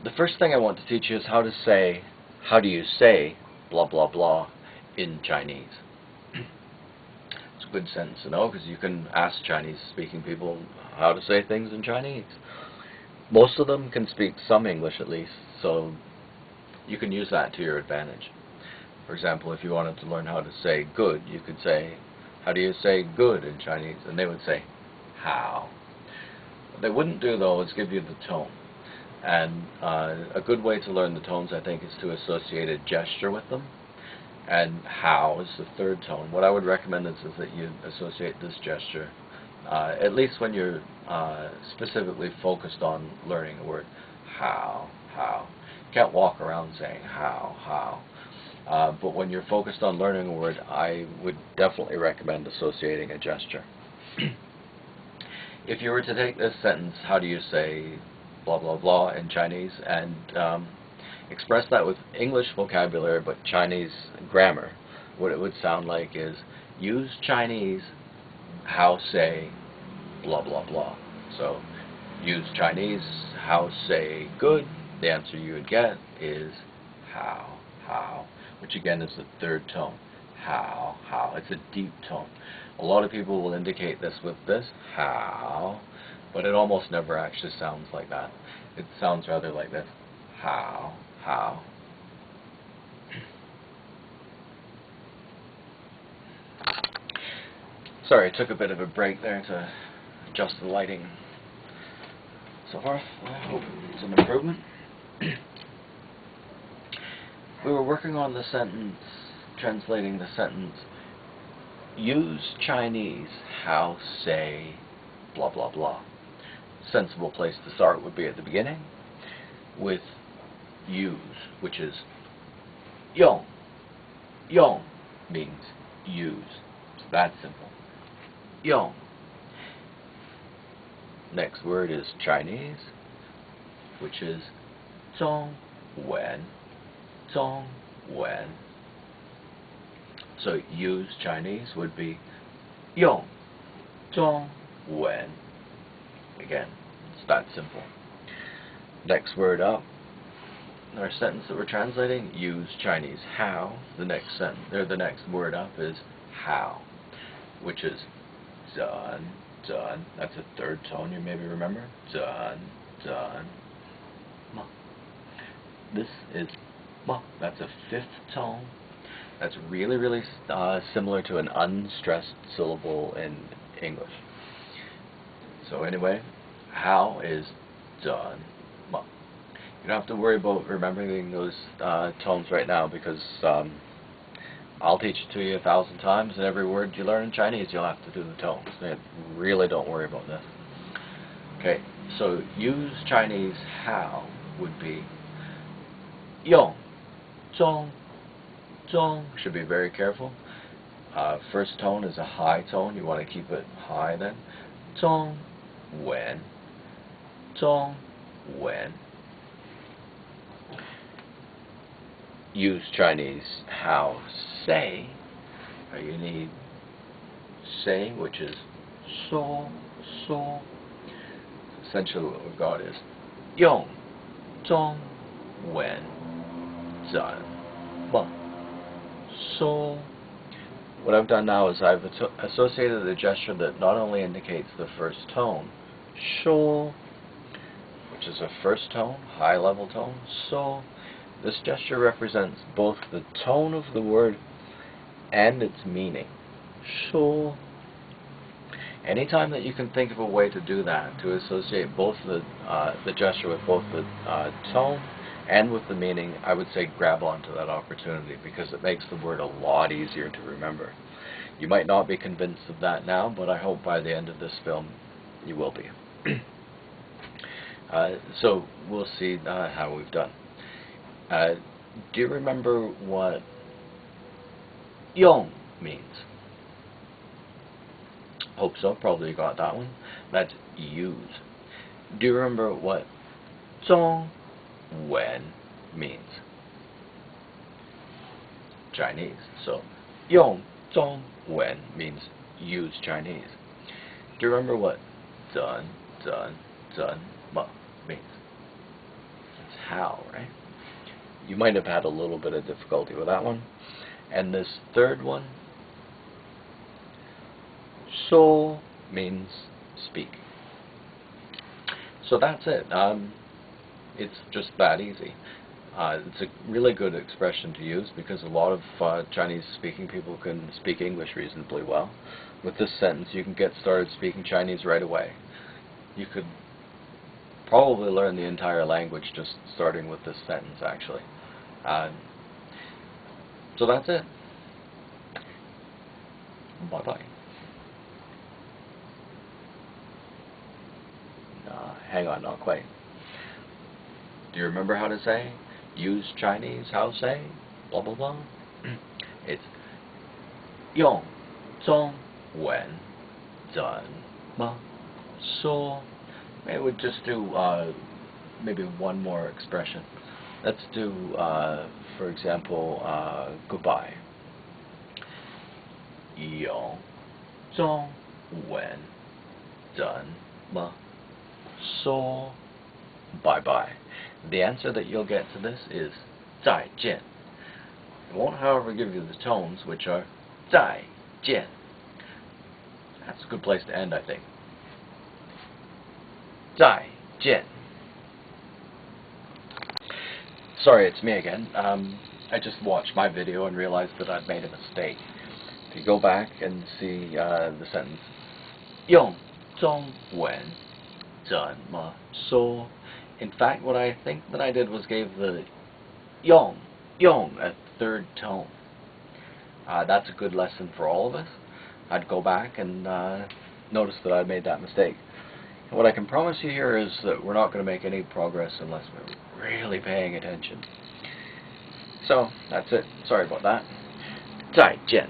The first thing I want to teach you is how do you say blah blah blah in Chinese. It's a good sentence to know because you can ask Chinese speaking people how to say things in Chinese. Most of them can speak some English at least, so you can use that to your advantage. For example, if you wanted to learn how to say good, you could say, how do you say good in Chinese? And they would say, how. What they wouldn't do though is give you the tone. And a good way to learn the tones, I think, is to associate a gesture with them. And how is the third tone. What I would recommend is that you associate this gesture, at least when you're specifically focused on learning a word. How. You can't walk around saying how. But when you're focused on learning a word, I would definitely recommend associating a gesture. If you were to take this sentence, how do you say blah blah blah in Chinese, and express that with English vocabulary but Chinese grammar, what it would sound like is, use Chinese, how say blah blah blah. So use Chinese, how say good, the answer you would get is how, which again is the third tone. How. It's a deep tone. A lot of people will indicate this with this, how, but it almost never actually sounds like that. It sounds rather like this, how. Sorry, I took a bit of a break there to adjust the lighting. So far, I hope it's an improvement. We were working on the sentence, translating the sentence, use Chinese, how say blah blah blah. Sensible place to start would be at the beginning with use, which is 用. 用 means use. It's that simple. 用. Next word is Chinese, which is 中文. 中文. So use Chinese would be 用中文. Again, it's that simple. Next word up, our sentence that we're translating, use Chinese, how. The next sentence, or the next word up is how, which is 真. That's a third tone you maybe remember. 真. Ma. This is ma. That's a fifth tone. That's really similar to an unstressed syllable in English. So anyway, how is 真. Ma. You don't have to worry about remembering those tones right now, because I'll teach it to you 1,000 times, and every word you learn in Chinese you'll have to do the tones. Really don't worry about this. Okay, so use Chinese how would be 用中. Should be very careful. First tone is a high tone. You want to keep it high then. 中文. Use Chinese how say. You need say, which is 说. Essentially what we've got is 用中文怎么说. What I've done now is I've associated a gesture that not only indicates the first tone, 说, which is a first tone, high level tone, 说. This gesture represents both the tone of the word and its meaning. 说. Anytime that you can think of a way to do that, to associate both the gesture with both the tone and with the meaning, I would say grab onto that opportunity, because it makes the word a lot easier to remember. You might not be convinced of that now, but I hope by the end of this film you will be. So we'll see how we've done. Do you remember what 用 means? Hope so, probably you got that one. That's use. Do you remember what 中文 means? Chinese. So 用中文 means use Chinese. Do you remember what 怎么 means? It's how, right? You might have had a little bit of difficulty with that one. And this third one, so, means speak. So that's it. It's just that easy. It's a really good expression to use because a lot of Chinese-speaking people can speak English reasonably well. With this sentence, you can get started speaking Chinese right away. You could probably learn the entire language just starting with this sentence, actually. So that's it. Bye-bye. Hang on, not quite. Do you remember how to say? Use Chinese, how to say? Blah, blah, blah. It's 用中文怎么说? Maybe we'll just do maybe one more expression. Let's do, for example, goodbye. 用中文怎么说? Bye bye. The answer that you'll get to this is 再见. It won't, however, give you the tones, which are 再见. That's a good place to end, I think. 再见. Sorry, it's me again. I just watched my video and realized that I'd made a mistake. If you go back and see the sentence, 用中文怎么说? In fact, what I think that I did was gave the 用 a third tone. That's a good lesson for all of us. I'd go back and notice that I made that mistake. And what I can promise you here is that we're not going to make any progress unless we're really paying attention. So, that's it. Sorry about that. 再见.